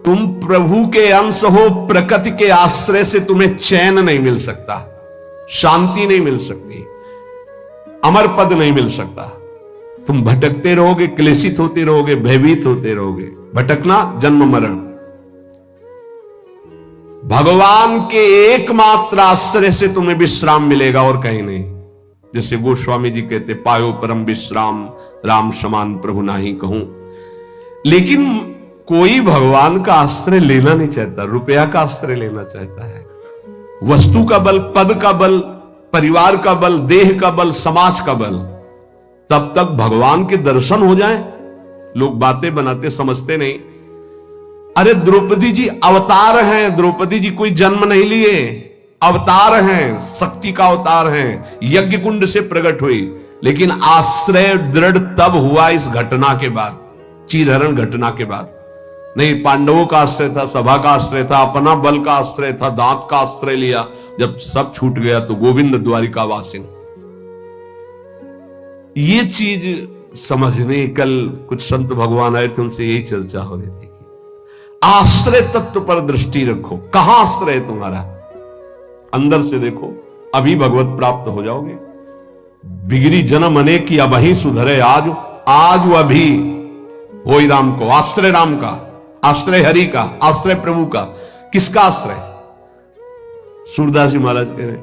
तुम प्रभु के अंश हो, प्रकृति के आश्रय से तुम्हें चैन नहीं मिल सकता, शांति नहीं मिल सकती, अमर पद नहीं मिल सकता। तुम भटकते रहोगे, क्लेशित होते रहोगे, भयभीत होते रहोगे। भटकना जन्म मरण। भगवान के एकमात्र आश्रय से तुम्हें विश्राम मिलेगा और कहीं नहीं। जैसे गोस्वामी जी कहते, पायो परम विश्राम राम समान प्रभु नाही कहूं। लेकिन कोई भगवान का आश्रय लेना नहीं चाहता, रुपया का आश्रय लेना चाहता है। वस्तु का बल, पद का बल, परिवार का बल, देह का बल, समाज का बल। तब तक भगवान के दर्शन हो जाएं, लोग बातें बनाते समझते नहीं। अरे द्रौपदी जी अवतार हैं, द्रौपदी जी कोई जन्म नहीं लिए, अवतार हैं, शक्ति का अवतार हैं, यज्ञ कुंड से प्रकट हुई। लेकिन आश्रय दृढ़ तब हुआ इस घटना के बाद, चीरहरण घटना के बाद। नहीं, पांडवों का आश्रय था, सभा का आश्रय था, अपना बल का आश्रय था, दांत का आश्रय लिया। जब सब छूट गया तो गोविंद द्वारिका वासिन। ये चीज समझने, कल कुछ संत भगवान आए थे, उनसे यही चर्चा हो रही थी। आश्रय तत्व पर दृष्टि रखो। कहां आश्रय है तुम्हारा? अंदर से देखो, अभी भगवत प्राप्त हो जाओगे। बिगड़ी जन्म अनेक की, अब ही सुधरे आज। आज अभी हो राम को, आश्रय राम का, आश्रय हरि का, आश्रय प्रभु का। किसका आश्रय? सूरदास जी महाराज कह रहे,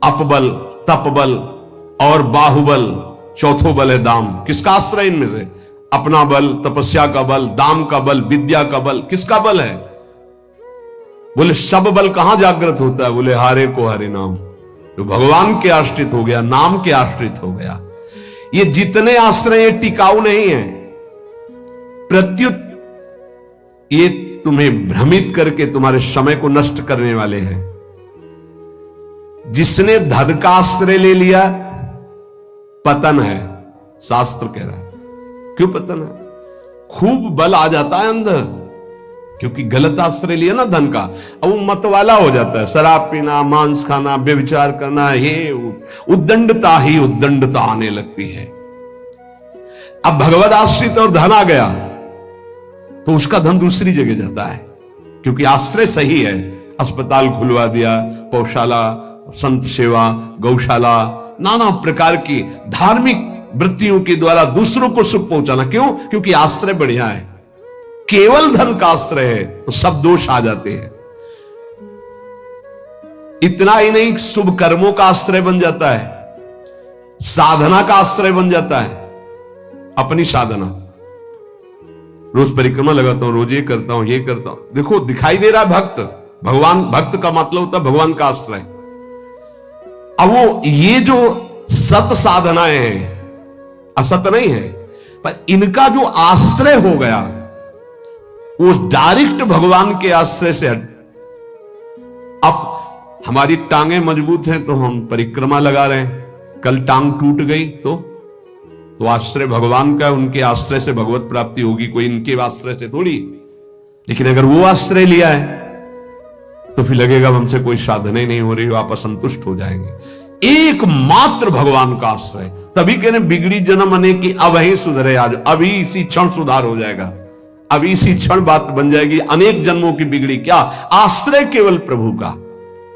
अपबल, तपबल और बाहुबल, चौथो बल है दाम। किसका आश्रय इनमें से? अपना बल, तपस्या का बल, दाम का बल, विद्या का बल। किसका बल है? बोले सब बल कहां जागृत होता है? बोले हारे को हरे नाम। जो भगवान के आश्रित हो गया, नाम के आश्रित हो गया। ये जितने आश्रय ये टिकाऊ नहीं है, प्रत्युत ये तुम्हें भ्रमित करके तुम्हारे समय को नष्ट करने वाले हैं। जिसने धन का आश्रय ले लिया, पतन है, शास्त्र कह रहा है। क्यों पतन है? खूब बल आ जाता है अंदर, क्योंकि गलत आश्रय लिया ना धन का। अब वो मतवाला हो जाता है, शराब पीना, मांस खाना, व्यभिचार करना, ये उद्दंडता ही उद्दंडता आने लगती है। अब भगवत आश्रित और धन आ गया तो उसका धन दूसरी जगह जाता है, क्योंकि आश्रय सही है। अस्पताल खुलवा दिया, पौशाला, संत सेवा, गौशाला, नाना प्रकार की धार्मिक वृत्तियों के द्वारा दूसरों को सुख पहुंचाना। क्यों? क्योंकि आश्रय बढ़िया है। केवल धन का आश्रय है तो सब दोष आ जाते हैं। इतना ही नहीं, शुभ कर्मों का आश्रय बन जाता है, साधना का आश्रय बन जाता है। अपनी साधना, रोज परिक्रमा लगाता हूं, रोज ये करता हूं, ये करता हूं। देखो दिखाई दे रहा है भक्त, भगवान। भक्त का मतलब होता है भगवान का आश्रय। अब वो ये जो सत साधनाएं हैं, असत नहीं है, पर इनका जो आश्रय हो गया वो डायरेक्ट भगवान के आश्रय से हट। अब हमारी टांगें मजबूत हैं तो हम परिक्रमा लगा रहे हैं, कल टांग टूट गई तो आश्रय भगवान का, उनके आश्रय से भगवत प्राप्ति होगी, कोई इनके आश्रय से थोड़ी। लेकिन अगर वो आश्रय लिया है तो फिर लगेगा हमसे कोई साधना ही नहीं हो रही, आप असंतुष्ट हो जाएंगे। एकमात्र भगवान का आश्रय। तभी कहने बिगड़ी जन्म अनेक की, अब ही सुधरे आज। अभी इसी क्षण सुधार हो जाएगा, अभी इसी क्षण बात बन जाएगी। अनेक जन्मों की बिगड़ी क्या? आश्रय केवल प्रभु का,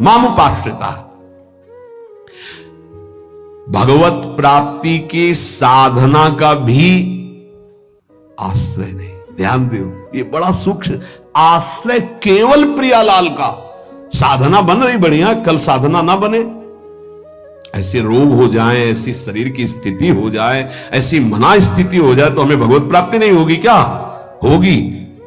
मामुपाश्रिता। भगवत प्राप्ति के साधना का भी आश्रय नहीं। ध्यान दो, ये बड़ा सूक्ष्म। आश्रय केवल प्रियालाल का। साधना बन रही बढ़िया, कल साधना ना बने, ऐसे रोग हो जाए, ऐसी शरीर की स्थिति हो जाए, ऐसी मना स्थिति हो जाए तो हमें भगवत प्राप्ति नहीं होगी क्या? होगी।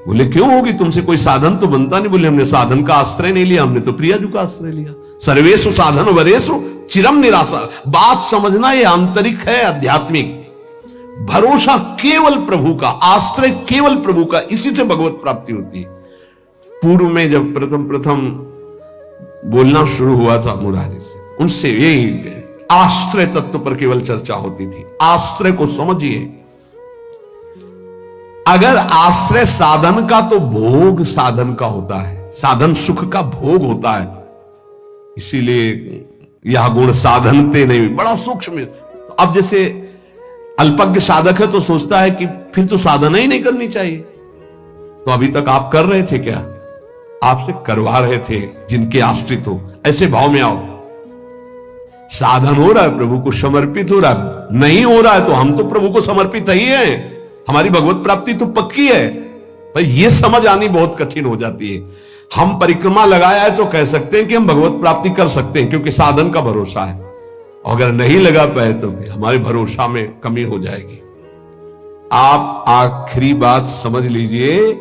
बोले क्यों होगी? तुमसे कोई साधन तो बनता नहीं। बोले हमने साधन का आश्रय नहीं लिया, हमने तो प्रियाजू का आश्रय लिया। सर्वेषु साधन वरेषु चिरम निराशा। बात समझना, ये आंतरिक है, आध्यात्मिक। भरोसा केवल प्रभु का, आश्रय केवल प्रभु का, इसी से भगवत प्राप्ति होती है। पूर्व में जब प्रथम बोलना शुरू हुआ था मुरारी से, उनसे यही आश्रय तत्व पर केवल चर्चा होती थी। आश्रय को समझिए। अगर आश्रय साधन का, तो भोग साधन का होता है, साधन सुख का भोग होता है। इसीलिए यह गुण साधनते नहीं, बड़ा सूक्ष्म। अब जैसे अल्पज्ञ साधक है तो सोचता है कि फिर तो साधना ही नहीं करनी चाहिए, तो अभी तक आप कर रहे थे क्या? आपसे करवा रहे थे जिनके आश्रित हो। ऐसे भाव में आओ। साधन हो रहा है, प्रभु को समर्पित हो रहा है। नहीं हो रहा है तो हम तो प्रभु को समर्पित ही हैं, हमारी भगवत प्राप्ति तो पक्की है। भाई ये समझ आनी बहुत कठिन हो जाती है। हम परिक्रमा लगाया है तो कह सकते हैं कि हम भगवत प्राप्ति कर सकते हैं, क्योंकि साधन का भरोसा है। अगर नहीं लगा पाए तो भी हमारे भरोसा में कमी हो जाएगी। आप आखिरी बात समझ लीजिए,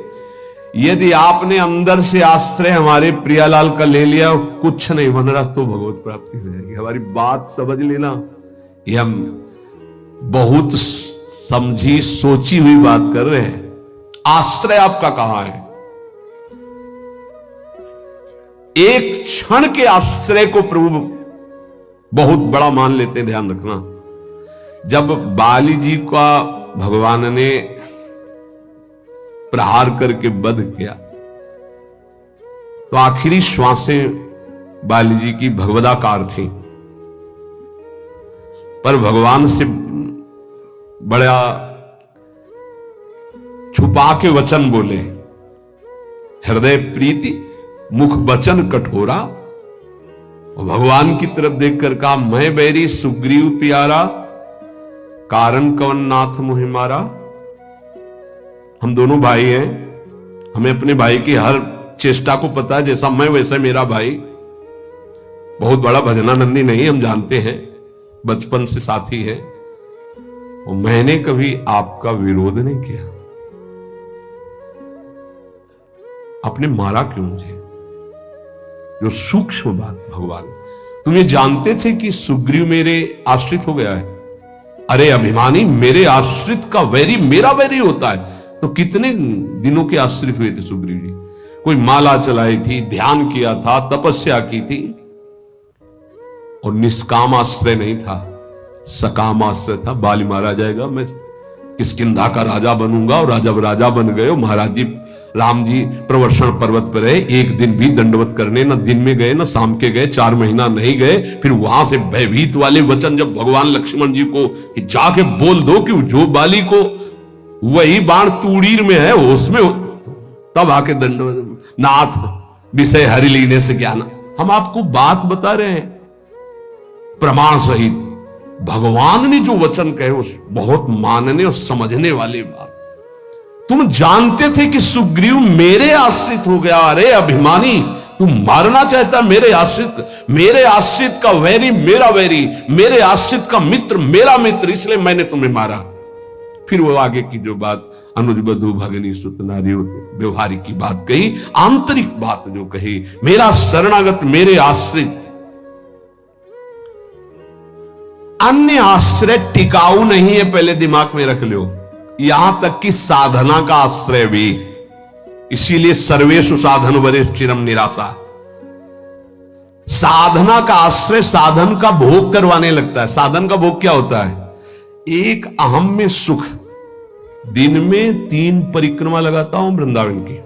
यदि आपने अंदर से आश्रय हमारे प्रियालाल का ले लिया और कुछ नहीं बन रहा तो भगवत प्राप्ति हो जाएगी। हमारी बात समझ लेना, ये हम बहुत समझी सोची हुई बात कर रहे हैं। आश्रय आपका कहां है? एक क्षण के आश्रय को प्रभु बहुत बड़ा मान लेते हैं, ध्यान रखना। जब बाली जी का भगवान ने प्रहार करके वध किया तो आखिरी श्वासें बाली जी की भगवदाकार थी, पर भगवान से बड़ा छुपा के वचन बोले। हृदय प्रीति मुख वचन कठोरा, और भगवान की तरफ देखकर कहा, मैं बैरी सुग्रीव प्यारा, कारण कवन नाथ मुहि मारा। हम दोनों भाई हैं, हमें अपने भाई की हर चेष्टा को पता है, जैसा मैं वैसा मेरा भाई। बहुत बड़ा भजनानंदी नहीं, हम जानते हैं, बचपन से साथी है, और मैंने कभी आपका विरोध नहीं किया। आपने मारा क्यों मुझे? जो सूक्ष्म बात, भगवान तुम ये जानते थे कि सुग्रीव मेरे आश्रित हो गया है? अरे अभिमानी, मेरे आश्रित का वैरी मेरा वैरी होता है। तो कितने दिनों के आश्रित हुए थे सुग्रीव जी? कोई माला चलाई थी, ध्यान किया था, तपस्या की थी, और निष्काम आश्रय नहीं था, सकाम आश्रय था। बाली मारा जाएगा, मैं किष्किंधा का राजा बनूंगा, और राजा बन गए। महाराज जी राम जी प्रवर्षण पर्वत पर रहे, एक दिन भी दंडवत करने न दिन में गए न शाम के गए, 4 महीना नहीं गए। फिर वहां से भयभीत वाले वचन जब भगवान लक्ष्मण जी को जाके बोल दो कि जो बाली को वही बाण तूड़ीर में है उसमें, तब आके दंडवत, नाथ विषय हरि लीने से क्या ना। हम आपको बात बता रहे हैं प्रमाण सहित। भगवान ने जो वचन कहे उस बहुत मानने और समझने वाली बात। तुम जानते थे कि सुग्रीव मेरे आश्रित हो गया। अरे अभिमानी, तुम मारना चाहता मेरे आश्रित का वैरी मेरा वैरी, मेरे आश्रित का मित्र मेरा मित्र, इसलिए मैंने तुम्हें मारा। फिर वो आगे की जो बात अनुज बधु भगनी सुत नारी व्यवहारिक की बात कही, आंतरिक बात जो कही, मेरा शरणागत मेरे आश्रित। अन्य आश्रय टिकाऊ नहीं है, पहले दिमाग में रख लो। यहां तक कि साधना का आश्रय भी। इसीलिए सर्वेषु साधन वरिष्ठ चिरम निराशा। साधना का आश्रय साधन का भोग करवाने लगता है। साधन का भोग क्या होता है? एक अहम में सुख। दिन में 3 परिक्रमा लगाता हूं वृंदावन की,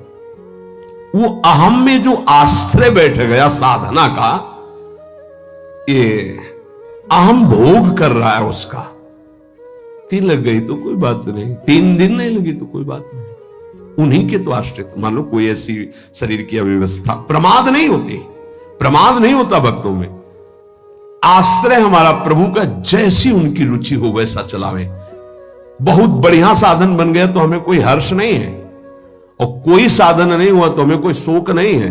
वो अहम में जो आश्रय बैठ गया साधना का, ये अहम भोग कर रहा है उसका। 3 लग गई तो कोई बात नहीं, 3 दिन नहीं लगी तो कोई बात नहीं, उन्हीं के तो आश्रित। मान लो कोई ऐसी शरीर की अव्यवस्था, प्रमाद नहीं होती, प्रमाद नहीं होता भक्तों में। आश्रय हमारा प्रभु का, जैसी उनकी रुचि हो वैसा चलावे। बहुत बढ़िया साधन बन गया तो हमें कोई हर्ष नहीं है, और कोई साधन नहीं हुआ तो हमें कोई शोक नहीं है।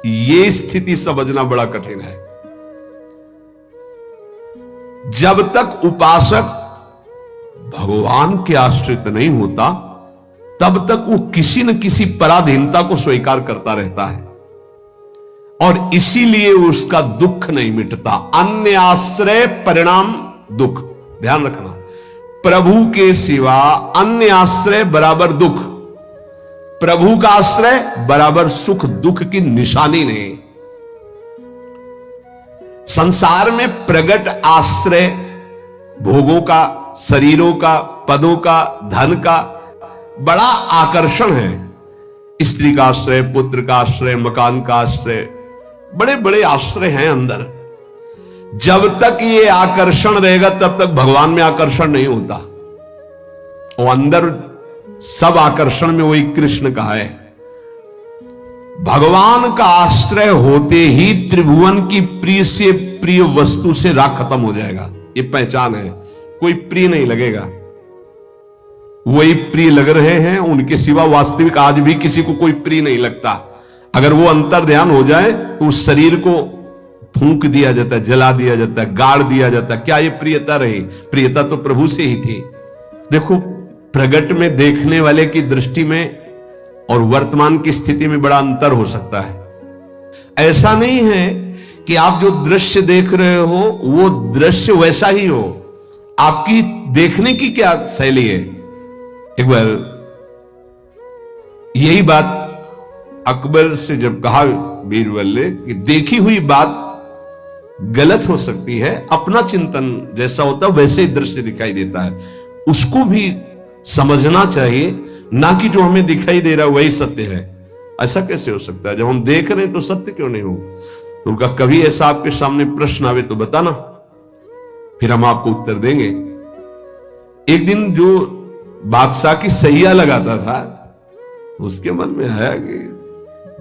ये स्थिति समझना बड़ा कठिन है। जब तक उपासक भगवान के आश्रित नहीं होता तब तक वो किसी न किसी पराधीनता को स्वीकार करता रहता है, और इसीलिए उसका दुख नहीं मिटता। अन्य आश्रय परिणाम दुख। ध्यान रखना, प्रभु के सिवा अन्य आश्रय बराबर दुख, प्रभु का आश्रय बराबर सुख दुख की निशानी नहीं। संसार में प्रगट आश्रय भोगों का, शरीरों का, पदों का, धन का बड़ा आकर्षण है। स्त्री का आश्रय, पुत्र का आश्रय, मकान का आश्रय, बड़े बड़े आश्रय हैं अंदर। जब तक ये आकर्षण रहेगा तब तक भगवान में आकर्षण नहीं होता। और अंदर सब आकर्षण में वही कृष्ण का है। भगवान का आश्रय होते ही त्रिभुवन की प्रिय से प्रिय वस्तु से राग खत्म हो जाएगा। ये पहचान है, कोई प्रिय नहीं लगेगा। वही प्रिय लग रहे हैं, उनके सिवा वास्तविक आज भी किसी को कोई प्रिय नहीं लगता। अगर वो अंतर ध्यान हो जाए तो उस शरीर को फूंक दिया जाता है, जला दिया जाता है, गाड़ दिया जाता है। क्या ये प्रियता रही? प्रियता तो प्रभु से ही थी। देखो, प्रगट में देखने वाले की दृष्टि में और वर्तमान की स्थिति में बड़ा अंतर हो सकता है। ऐसा नहीं है कि आप जो दृश्य देख रहे हो वो दृश्य वैसा ही हो। आपकी देखने की क्या शैली है? एक बार यही बात अकबर से जब कहा बीरबल ने कि देखी हुई बात गलत हो सकती है, अपना चिंतन जैसा होता है वैसे ही दृश्य दिखाई देता है, उसको भी समझना चाहिए, ना कि जो हमें दिखाई दे रहा है वही सत्य है। ऐसा कैसे हो सकता है? जब हम देख रहे हैं तो सत्य क्यों नहीं हो? तो उनका कभी ऐसा आपके सामने प्रश्न आवे तो बताना, फिर हम आपको उत्तर देंगे। एक दिन जो बादशाह की सैया लगाता था, उसके मन में आया कि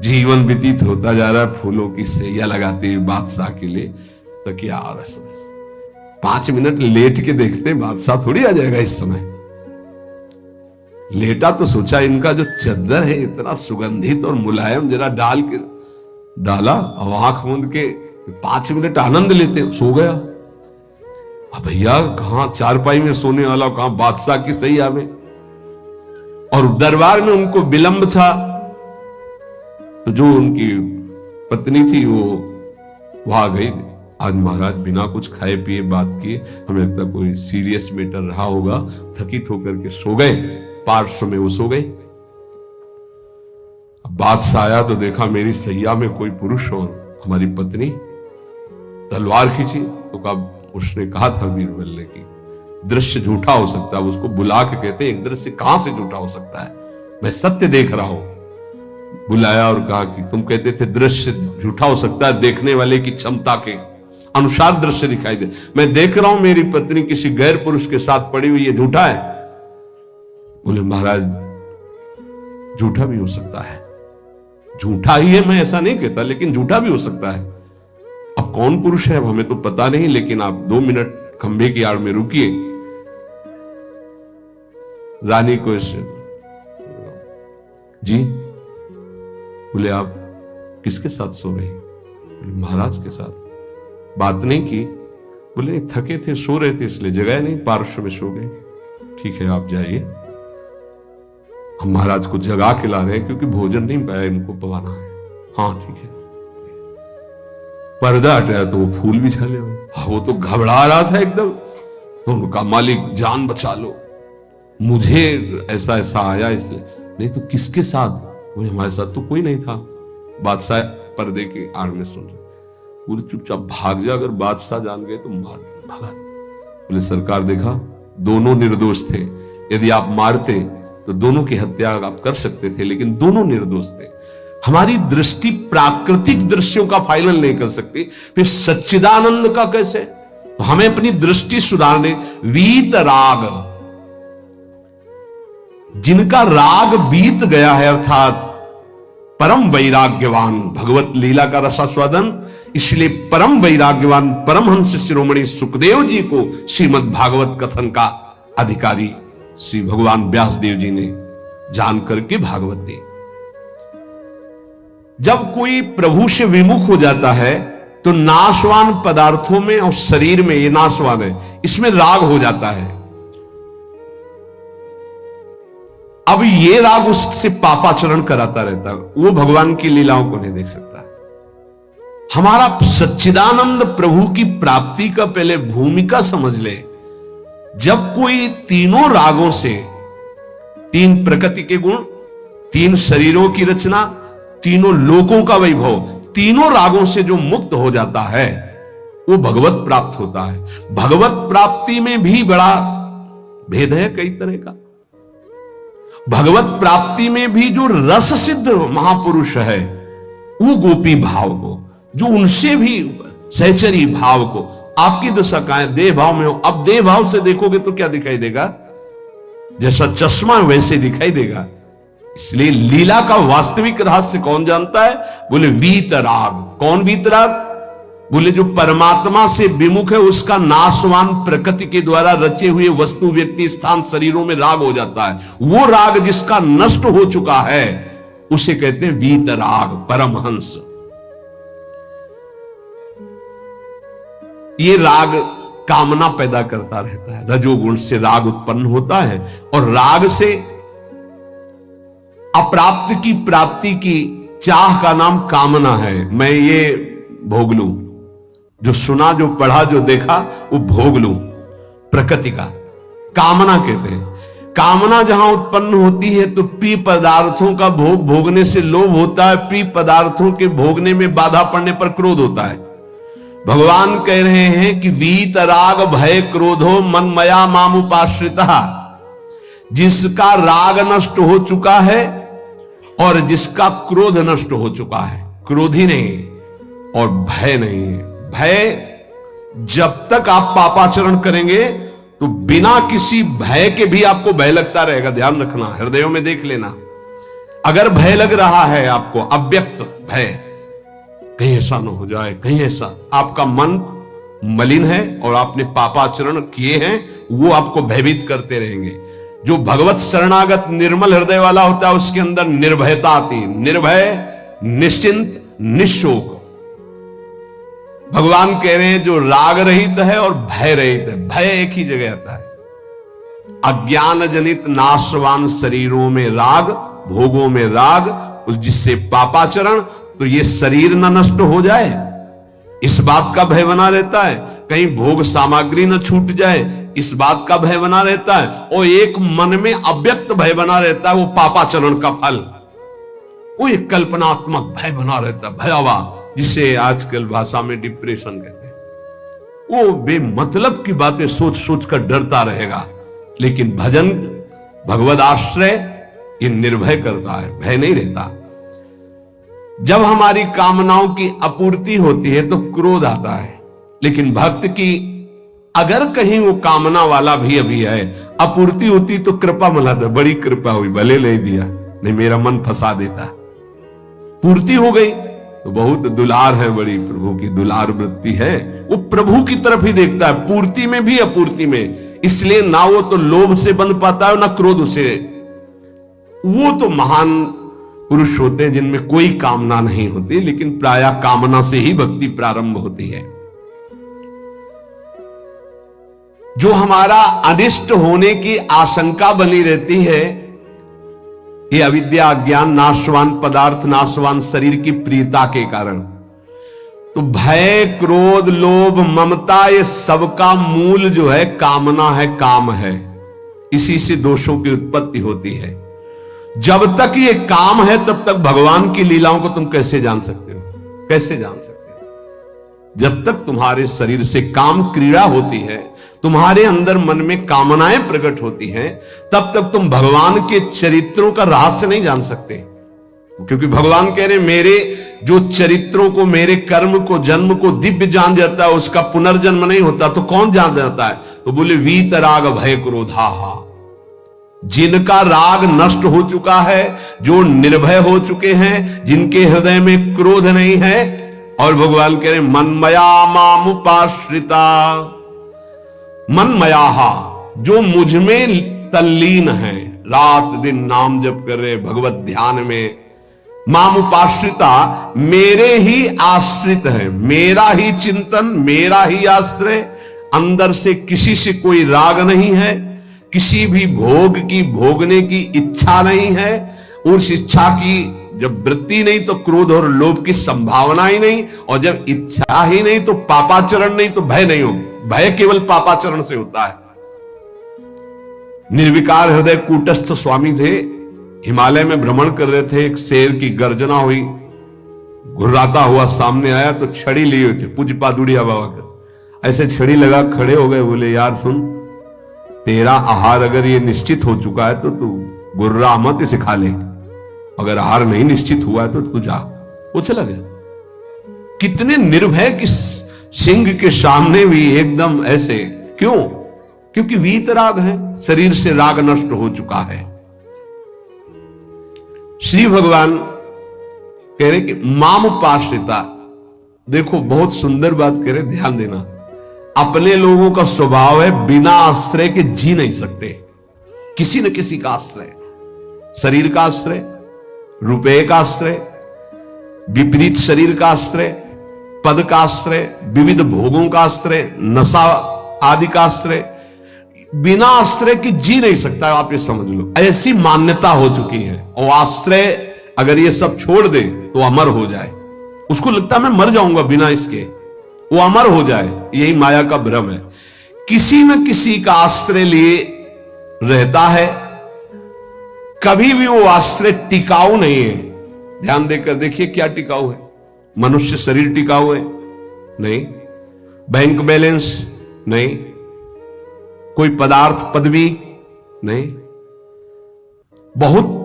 जीवन व्यतीत होता जा रहा है फूलों की सैया लगाते हुए बादशाह के लिए, तो क्या आ रहा है? 5 मिनट लेट के देखते बादशाह थोड़ी आ जाएगा इस समय। लेटा तो सोचा इनका जो चद्दर है इतना सुगंधित और मुलायम, जरा डाल के डाला और आंख मूंद के 5 मिनट आनंद लेते, सो गया। अब भैया कहां चारपाई में सोने वाला, कहां बादशाह की सैया में। और दरबार में उनको विलंब था, तो जो उनकी पत्नी थी वो वहां गई। आज महाराज बिना कुछ खाए पिए बात किए, हमें लगता कोई सीरियस मैटर रहा होगा, थकित होकर के सो गए, पार्श्व में वो सो गए। अब बादशाह आया तो देखा मेरी सैया में कोई पुरुष और हमारी पत्नी, तलवार खींची तो कहा, उसने कहा था बीरबल ने कि दृश्य झूठा हो सकता है। उसको बुला के कहते हैं एक दृश्य कहां से झूठा हो सकता है, मैं सत्य देख रहा हूं। बुलाया और कहा कि तुम कहते थे दृश्य झूठा हो सकता है, देखने वाले की क्षमता के अनुसार दृश्य दिखाई दे। मैं देख रहा हूं मेरी पत्नी किसी गैर पुरुष के साथ पड़ी हुई, ये झूठा है? बोले महाराज झूठा भी हो सकता है। झूठा ही है मैं ऐसा नहीं कहता, लेकिन झूठा भी हो सकता है। अब कौन पुरुष है हमें तो पता नहीं, लेकिन आप 2 मिनट खंभे की आड़ में रुकिए। रानी को जी बोले आप किसके साथ सो रहे? महाराज के साथ। बात नहीं की? बोले थके थे, सो रहे थे इसलिए जगह नहीं, पार्श्व में सो गए। ठीक है आप जाइए, हम महाराज को जगा के ला रहे हैं क्योंकि भोजन नहीं पाया, इनको पवाना है। हाँ ठीक है। पर्दा हटाया तो वो फूल भी छले हुए। वो तो घबरा रहा था एकदम, तो उनका मालिक जान बचा लो, मुझे ऐसा ऐसा आया इसलिए। नहीं तो किसके साथ? बोले हमारे साथ तो कोई नहीं था। बादशाह पर्दे की आड़ में सुन रहे, बोले चुपचाप भाग जा, अगर बादशाह जान गए तो मार भागा। बोले सरकार देखा दोनों निर्दोष थे, यदि आप मारते तो दोनों की हत्या आप कर सकते थे, लेकिन दोनों निर्दोष थे। हमारी दृष्टि प्राकृतिक दृश्यों का फाइनल नहीं कर सकती, फिर सच्चिदानंद का कैसे? तो हमें अपनी दृष्टि सुधारने, वीत राग, जिनका राग बीत गया है, अर्थात परम वैराग्यवान, भगवत लीला का रसास्वादन, इसलिए परम वैराग्यवान परमहंस शिरोमणि सुखदेव जी को श्रीमद् भागवत कथन का अधिकारी श्री भगवान व्यासदेव जी ने जान करके भागवत दी। जब कोई प्रभु से विमुख हो जाता है तो नाशवान पदार्थों में और शरीर में, ये नाशवान है, इसमें राग हो जाता है। अब ये राग उससे पापाचरण कराता रहता है, वो भगवान की लीलाओं को नहीं देख सकता। हमारा सच्चिदानंद प्रभु की प्राप्ति का पहले भूमिका समझ ले। जब कोई तीनों रागों से, 3 प्रकृति के गुण, 3 शरीरों की रचना, तीनों लोकों का वैभव, तीनों रागों से जो मुक्त हो जाता है वो भगवत प्राप्त होता है। भगवत प्राप्ति में भी बड़ा भेद है कई तरह का। भगवत प्राप्ति में भी जो रस सिद्ध महापुरुष है वो गोपी भाव को, जो उनसे भी सहचरी भाव को, आपकी दशा का है देह भाव में हो। अब देह भाव से देखोगे तो क्या दिखाई देगा? जैसा चश्मा वैसे दिखाई देगा। इसलिए लीला का वास्तविक रहस्य कौन जानता है? बोले वीतराग। कौन वीतराग? बोले जो परमात्मा से विमुख है उसका नाशवान प्रकृति के द्वारा रचे हुए वस्तु, व्यक्ति, स्थान, शरीरों में राग हो जाता है। वो राग जिसका नष्ट हो चुका है उसे कहते हैं वीतराग, परमहंस। ये राग कामना पैदा करता रहता है, रजोगुण से राग उत्पन्न होता है और राग से अप्राप्त की प्राप्ति की चाह का नाम कामना है। मैं ये भोग लूं, जो सुना, जो पढ़ा, जो देखा वो भोग लूं, प्रकृति का कामना कहते हैं। कामना जहां उत्पन्न होती है तो प्रिय पदार्थों का भोग भोगने से लोभ होता है, प्रिय पदार्थों के भोगने में बाधा पड़ने पर क्रोध होता है। भगवान कह रहे हैं कि वीतराग भय क्रोधो मन मया मामुपाश्रिता। जिसका राग नष्ट हो चुका है और जिसका क्रोध नष्ट हो चुका है, क्रोधी नहीं और भय नहीं है। भय, जब तक आप पापाचरण करेंगे तो बिना किसी भय के भी आपको भय लगता रहेगा। ध्यान रखना, हृदयों में देख लेना। अगर भय लग रहा है आपको, अव्यक्त भय, कहीं ऐसा न हो जाए, कहीं ऐसा, आपका मन मलिन है और आपने पापाचरण किए हैं, वो आपको भयभीत करते रहेंगे। जो भगवत शरणागत निर्मल हृदय वाला होता है उसके अंदर निर्भयता आती, निर्भय, निश्चिंत, निशोक। भगवान कह रहे हैं जो राग रहित है और भय रहित है। भय एक ही जगह आता है। अज्ञान जनित नाशवान शरीरों में राग, भोगों में राग, जिससे पापाचरण, तो ये शरीर न नष्ट हो जाए इस बात का भय बना रहता है, कहीं भोग सामग्री न छूट जाए इस बात का भय बना रहता है, और एक मन में अव्यक्त भय बना रहता है, वो पापाचरण का फल, वो एक कल्पनात्मक भय बना रहता है, भयावह, जिसे आजकल भाषा में डिप्रेशन कहते हैं। वो बेमतलब की बातें सोच सोच कर डरता रहेगा। लेकिन भजन, भगवद आश्रय, ये निर्भय करता है, भय नहीं रहता। जब हमारी कामनाओं की आपूर्ति होती है तो क्रोध आता है, लेकिन भक्त की अगर कहीं वो कामना वाला भी अभी है, आपूर्ति होती तो कृपा मनाता, बड़ी कृपा हुई, भले ले दिया, नहीं मेरा मन फंसा देता। पूर्ति हो गई तो बहुत दुलार है, बड़ी प्रभु की दुलार वृत्ति है, वो प्रभु की तरफ ही देखता है, पूर्ति में भी अपूर्ति में। इसलिए ना वो तो लोभ से बंध पाता है ना क्रोध से। वो तो महान पुरुष होते हैं जिनमें कोई कामना नहीं होती, लेकिन प्रायः कामना से ही भक्ति प्रारंभ होती है। जो हमारा अनिष्ट होने की आशंका बनी रहती है, ये अविद्या, अज्ञान, नाशवान पदार्थ, नाशवान शरीर की प्रियता के कारण। तो भय, क्रोध, लोभ, ममता, ये सबका मूल जो है कामना है, काम है। इसी से दोषों की उत्पत्ति होती है। जब तक ये काम है तब तक भगवान की लीलाओं को तुम कैसे जान सकते हो? कैसे जान सकते हो? जब तक तुम्हारे शरीर से काम क्रीड़ा होती है, तुम्हारे अंदर मन में कामनाएं प्रकट होती हैं, तब तक तुम भगवान के चरित्रों का रहस्य नहीं जान सकते। क्योंकि भगवान कह रहे मेरे जो चरित्रों को, मेरे कर्म को, जन्म को दिव्य जान जाता है, उसका पुनर्जन्म नहीं होता, तो कौन जान जाता है? तो बोले वीतराग भय क्रोधाहा। जिनका राग नष्ट हो चुका है, जो निर्भय हो चुके हैं, जिनके हृदय में क्रोध नहीं है, और भगवान कह रहे मनमया मामुपाश्रिता, मनमयाहा, जो मुझ में तल्लीन है, रात दिन नाम जप कर रहे, भगवत ध्यान में, मामुपाश्रिता, मेरे ही आश्रित है, मेरा ही चिंतन, मेरा ही आश्रय, अंदर से किसी से कोई राग नहीं है, किसी भी भोग की, भोगने की इच्छा नहीं है। उस इच्छा की जब वृत्ति नहीं तो क्रोध और लोभ की संभावना ही नहीं, और जब इच्छा ही नहीं तो पापाचरण नहीं, तो भय नहीं हो। भय केवल पापाचरण से होता है। निर्विकार हृदय कूटस्थ स्वामी थे, हिमालय में भ्रमण कर रहे थे, एक शेर की गर्जना हुई, घुर्राता हुआ सामने आया तो छड़ी लिए हुए थे, पूज्य पादुड़िया बाबा का, ऐसे छड़ी लगा खड़े हो गए, बोले यार सुन, तेरा आहार अगर ये निश्चित हो चुका है तो तू गुर्रा मत इसे खा ले, अगर आहार नहीं निश्चित हुआ है तो तू जा। वो चला गया। कितने निर्भय कि सिंह के सामने भी एकदम ऐसे, क्यों? क्योंकि वीतराग है, शरीर से राग नष्ट हो चुका है। श्री भगवान कह रहे कि माम उपाश्रिता, देखो बहुत सुंदर बात कह रहे, ध्यान देना। अपने लोगों का स्वभाव है बिना आश्रय के जी नहीं सकते, किसी न किसी का आश्रय, शरीर का आश्रय, रुपए का आश्रय, विपरीत शरीर का आश्रय, पद का आश्रय, विविध भोगों का आश्रय, नशा आदि का आश्रय, बिना आश्रय की जी नहीं सकता। आप ये समझ लो, ऐसी मान्यता हो चुकी है। और आश्रय अगर ये सब छोड़ दे तो अमर हो जाए, उसको लगता है मैं मर जाऊंगा बिना इसके, वो अमर हो जाए। यही माया का भ्रम है। किसी न किसी का आश्रय लिए रहता है, कभी भी वो आश्रय टिकाऊ नहीं है। ध्यान देकर देखिए क्या टिकाऊ है। मनुष्य शरीर टिकाऊ है? नहीं। Bank balance? नहीं। कोई पदार्थ पदवी? नहीं। बहुत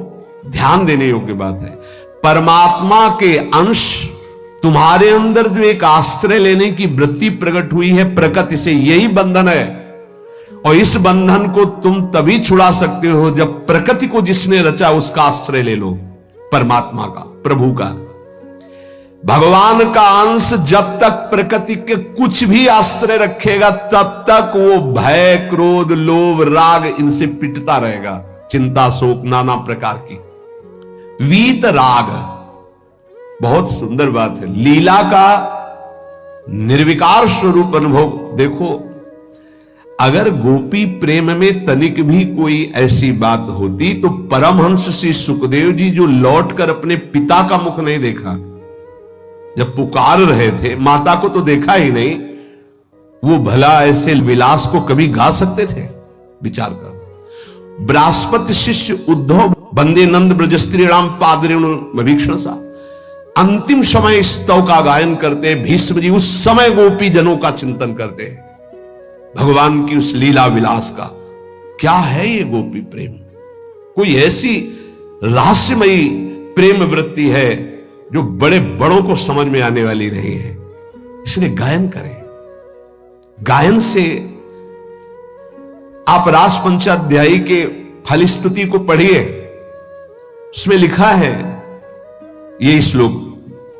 ध्यान देने योग्य बात है। परमात्मा के अंश तुम्हारे अंदर जो एक आश्रय लेने की वृत्ति प्रकट हुई है प्रकृति से, यही बंधन है। और इस बंधन को तुम तभी छुड़ा सकते हो जब प्रकृति को जिसने रचा उसका आश्रय ले लो, परमात्मा का, प्रभु का। भगवान का अंश जब तक प्रकृति के कुछ भी आश्रय रखेगा तब तक वो भय, क्रोध, लोभ, राग इनसे पिटता रहेगा, चिंता, शोक, नाना प्रकार की। वीत राग, बहुत सुंदर बात है। लीला का निर्विकार स्वरूप अनुभव देखो। अगर गोपी प्रेम में तनिक भी कोई ऐसी बात होती तो परमहंस श्री सुखदेव जी जो लौटकर अपने पिता का मुख नहीं देखा, जब पुकार रहे थे, माता को तो देखा ही नहीं, वो भला ऐसे विलास को कभी गा सकते थे? विचार कर। बृहस्पति शिष्य उद्धव बंदे नंद ब्रज स्त्री राम पादरेणु सा अंतिम समय स्तव का गायन करते। भीष्म जी उस समय गोपी जनों का चिंतन करते हैं, भगवान की उस लीला विलास का। क्या है ये गोपी प्रेम? कोई ऐसी रहस्यमयी प्रेम वृत्ति है जो बड़े बड़ों को समझ में आने वाली नहीं है। इसलिए गायन करें। गायन से आप रास पंचाध्यायी के फल स्तुति को पढ़िए, उसमें लिखा है ये श्लोक,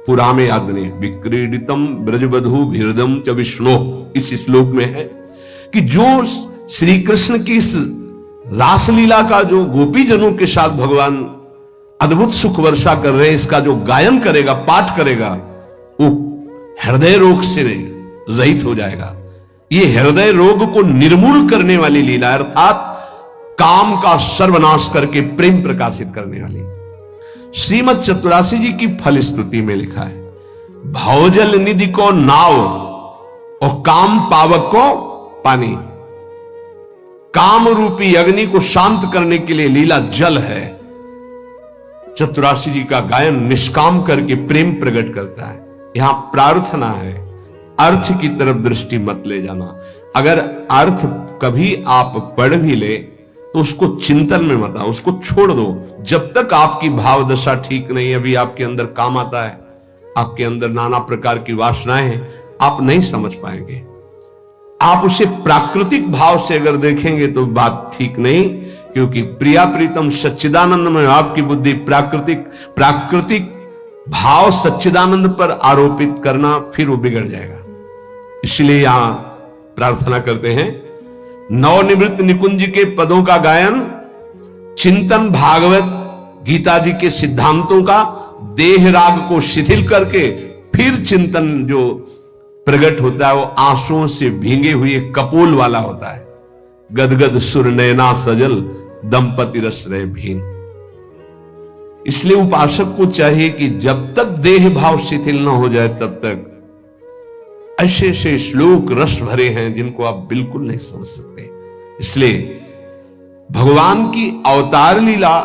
पुरा में याद नहीं, विक्रीडितम ब्रजबधु भीरदम च विष्णु, इस श्लोक में है कि जो श्री कृष्ण की इस रासलीला का जो गोपी जनों के साथ भगवान अद्भुत सुख वर्षा कर रहे हैं, इसका जो गायन करेगा, पाठ करेगा, वो हृदय रोग से रहित हो जाएगा। ये हृदय रोग को निर्मूल करने वाली लीला, अर्थात काम का सर्वनाश करके प्रेम प्रकाशित करने वाली। श्रीमद चतुरासी जी की फल स्तुति में लिखा है, भवजल निधि को नाव और काम पावक को पानी। काम रूपी अग्नि को शांत करने के लिए लीला जल है। चतुरासी जी का गायन निष्काम करके प्रेम प्रकट करता है। यहां प्रार्थना है, अर्थ की तरफ दृष्टि मत ले जाना। अगर अर्थ कभी आप पढ़ भी ले तो उसको चिंतन में मत आओ, उसको छोड़ दो। जब तक आपकी भाव दशा ठीक नहीं, अभी आपके अंदर काम आता है, आपके अंदर नाना प्रकार की वासनाएं हैं, आप नहीं समझ पाएंगे। आप उसे प्राकृतिक भाव से अगर देखेंगे तो बात ठीक नहीं, क्योंकि प्रिया प्रीतम सच्चिदानंद में आपकी बुद्धि प्राकृतिक भाव सच्चिदानंद पर आरोपित करना, फिर वो बिगड़ जाएगा। इसलिए यहां प्रार्थना करते हैं, नवनिवृत्त निकुंज के पदों का गायन, चिंतन भागवत गीता जी के सिद्धांतों का, देह राग को शिथिल करके फिर चिंतन जो प्रकट होता है वो आंसुओं से भींगे हुए कपोल वाला होता है। गदगद सुर नैना सजल दंपति रस रहे भीन। इसलिए उपासक को चाहिए कि जब तक देह भाव शिथिल न हो जाए तब तक ऐसे ऐसे श्लोक रस भरे हैं जिनको आप बिल्कुल नहीं समझ सकते। इसलिए भगवान की अवतार लीला,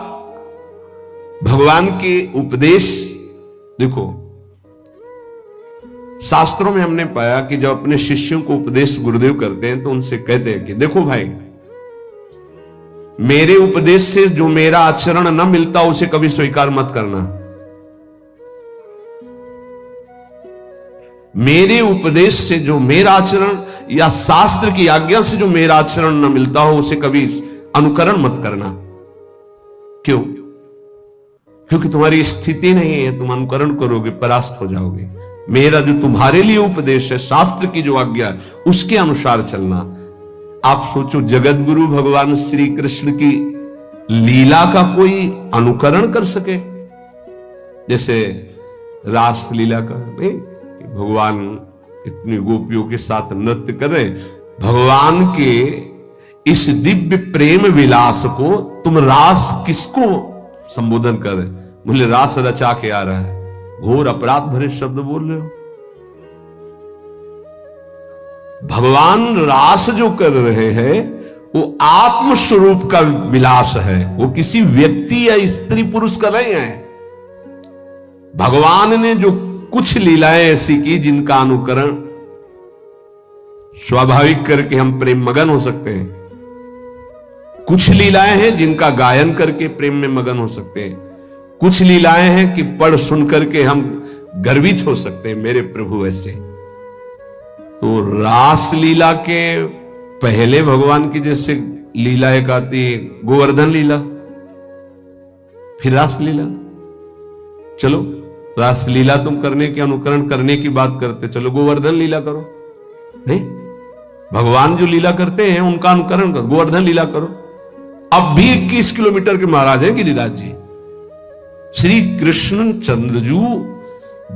भगवान के उपदेश, देखो शास्त्रों में हमने पाया कि जब अपने शिष्यों को उपदेश गुरुदेव करते हैं तो उनसे कहते हैं कि देखो भाई, मेरे उपदेश से जो मेरा आचरण न मिलता उसे कभी स्वीकार मत करना। मेरे उपदेश से जो मेरा आचरण या शास्त्र की आज्ञा से जो मेरा आचरण न मिलता हो उसे कभी अनुकरण मत करना। क्यों? क्योंकि तुम्हारी स्थिति नहीं है, तुम अनुकरण करोगे परास्त हो जाओगे। मेरा जो तुम्हारे लिए उपदेश है, शास्त्र की जो आज्ञा है, उसके अनुसार चलना। आप सोचो, जगत गुरु भगवान श्री कृष्ण की लीला का कोई अनुकरण कर सके? जैसे रास लीला का नहीं, भगवान इतनी गोपियों के साथ नृत्य कर रहे, भगवान के इस दिव्य प्रेम विलास को तुम रास किसको संबोधन कर रहे? मुझे रास रचा के आ रहा है, घोर अपराध भरे शब्द बोल रहे हो। भगवान रास जो कर रहे हैं वो आत्म स्वरूप का विलास है, वो किसी व्यक्ति या स्त्री पुरुष का नहीं है। भगवान ने जो कुछ लीलाएं ऐसी की जिनका अनुकरण स्वाभाविक करके हम प्रेम मगन हो सकते हैं, कुछ लीलाएं हैं जिनका गायन करके प्रेम में मगन हो सकते हैं, कुछ लीलाएं हैं कि पढ़ सुन करके हम गर्वित हो सकते हैं, मेरे प्रभु ऐसे। तो रास लीला के पहले भगवान की जैसे लीला एक आती है गोवर्धन लीला, फिर रास लीला। चलो रास लीला तुम करने के अनुकरण करने की बात करते, चलो गोवर्धन लीला करो। नहीं, भगवान जो लीला करते हैं उनका अनुकरण करो, गोवर्धन लीला करो। अब भी 21 किलोमीटर के महाराज हैं गिरिराज जी। श्री कृष्ण चंद्रजू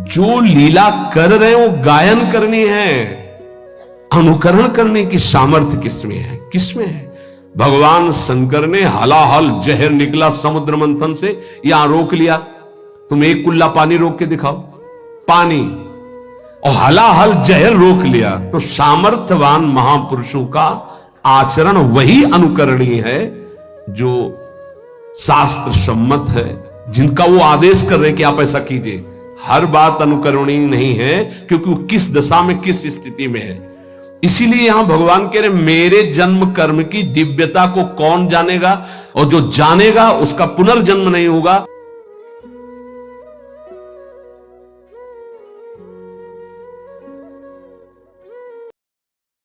जो लीला कर रहे हैं वो गायन करनी है, अनुकरण करने की सामर्थ्य किसमें है? किसमें है? भगवान शंकर ने हलाहल जहर निकला समुद्र मंथन से, यहां रोक लिया, तुम एक कुल्ला पानी रोक के दिखाओ, पानी और हलाहल जहर रोक लिया। तो सामर्थ्यवान महापुरुषों का आचरण वही अनुकरणीय है जो शास्त्र सम्मत है, जिनका वो आदेश कर रहे हैं कि आप ऐसा कीजिए। हर बात अनुकरणीय नहीं है, क्योंकि वो किस दशा में किस स्थिति में है। इसीलिए यहां भगवान कह रहे मेरे जन्म कर्म की दिव्यता को कौन जानेगा, और जो जानेगा उसका पुनर्जन्म नहीं होगा।